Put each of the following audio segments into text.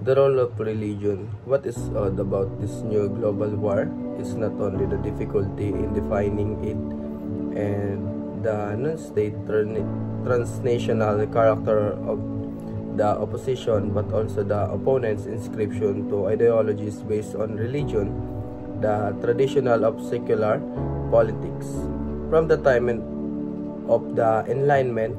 The role of religion. What is odd about this new global war is not only the difficulty in defining it and the non-state transnational character of the opposition, but also the opponent's inscription to ideologies based on religion, the traditional of secular politics. From the time of the Enlightenment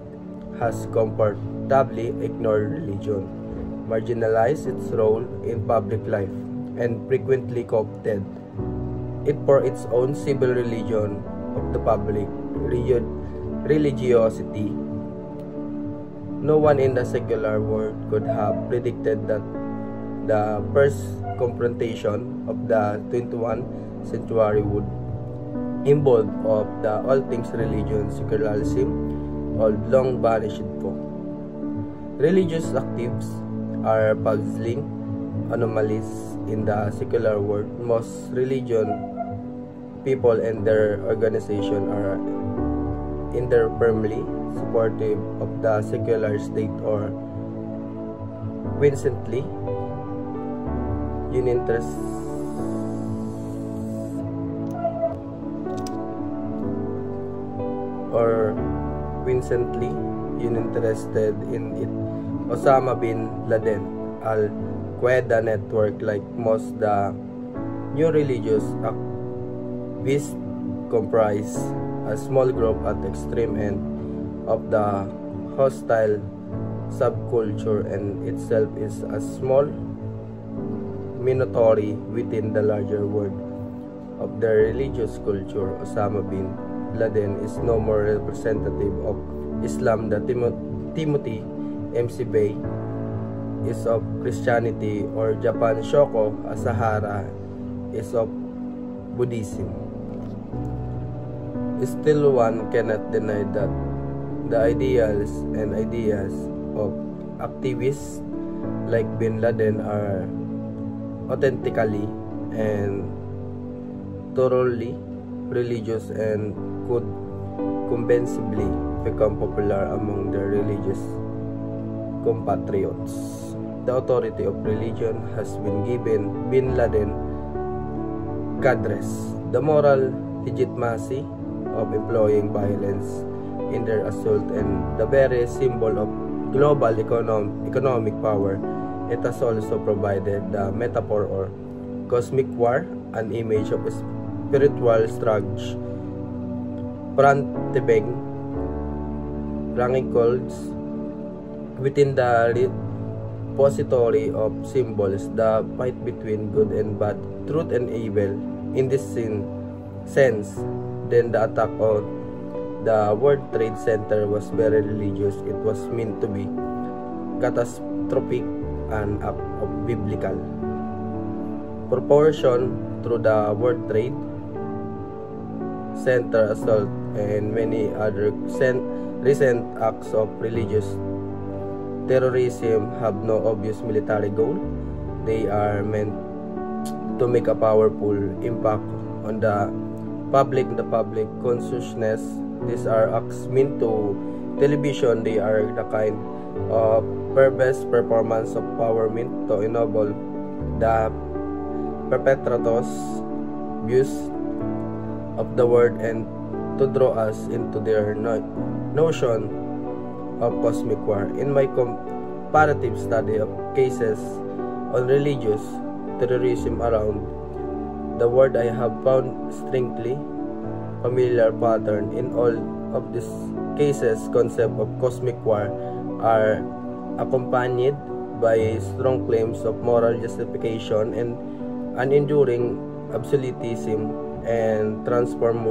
has comfortably ignored religion, marginalized its role in public life, and frequently co-opted it for its own civil religion of the public religiosity. No one in the secular world could have predicted that the first confrontation of the 21st century would involve of the all things religion, secularism, all long vanished for. Religious actives are puzzling anomalies in the secular world. Most religion people and their organization are either firmly supportive of the secular state or quiescently uninterested in it. Osama bin Laden, Al-Qaeda network, like most the new religious activists, comprise a small group at the extreme end of the hostile subculture, and itself is a small minority within the larger world of the religious culture. Osama bin Laden is no more representative of Islam than Timothy McVeigh is of Christianity, or Japan Shoko Asahara is of Buddhism. Still, one cannot deny that the ideals and ideas of activists like bin Laden are authentically and thoroughly religious and could convincingly become popular among their religious compatriots. The authority of religion has been given bin Laden cadres the moral legitimacy of employing violence in their assault, and the very symbol of global economic power. It has also provided the metaphor or cosmic war, an image of a spiritual struggle, fronting ranking within the repository of symbols, the fight between good and bad, truth and evil. In this sense, then the attack on the World Trade Center was very religious. It was meant to be catastrophic and of biblical proportion through the World Trade Center assault and many other recent acts of religious terrorism have no obvious military goal. They are meant to make a powerful impact on the public consciousness. These are acts meant to television. They are the kind of perverse performance of power meant to ennoble the perpetrators' views of the world and to draw us into their notion of cosmic war. In my comparative study of cases on religious terrorism around the world, I have found strangely familiar pattern. In all of these cases, concept of cosmic war are accompanied by strong claims of moral justification and an enduring absolutism, and transform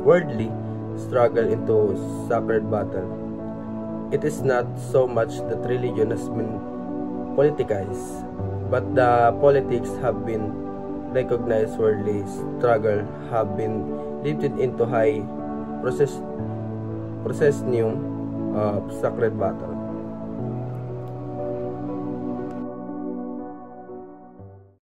worldly struggle into sacred battle. It is not so much that religion has been politicized, but the politics have been recognized. Worldly struggle have been lifted into high procession of sacred battle.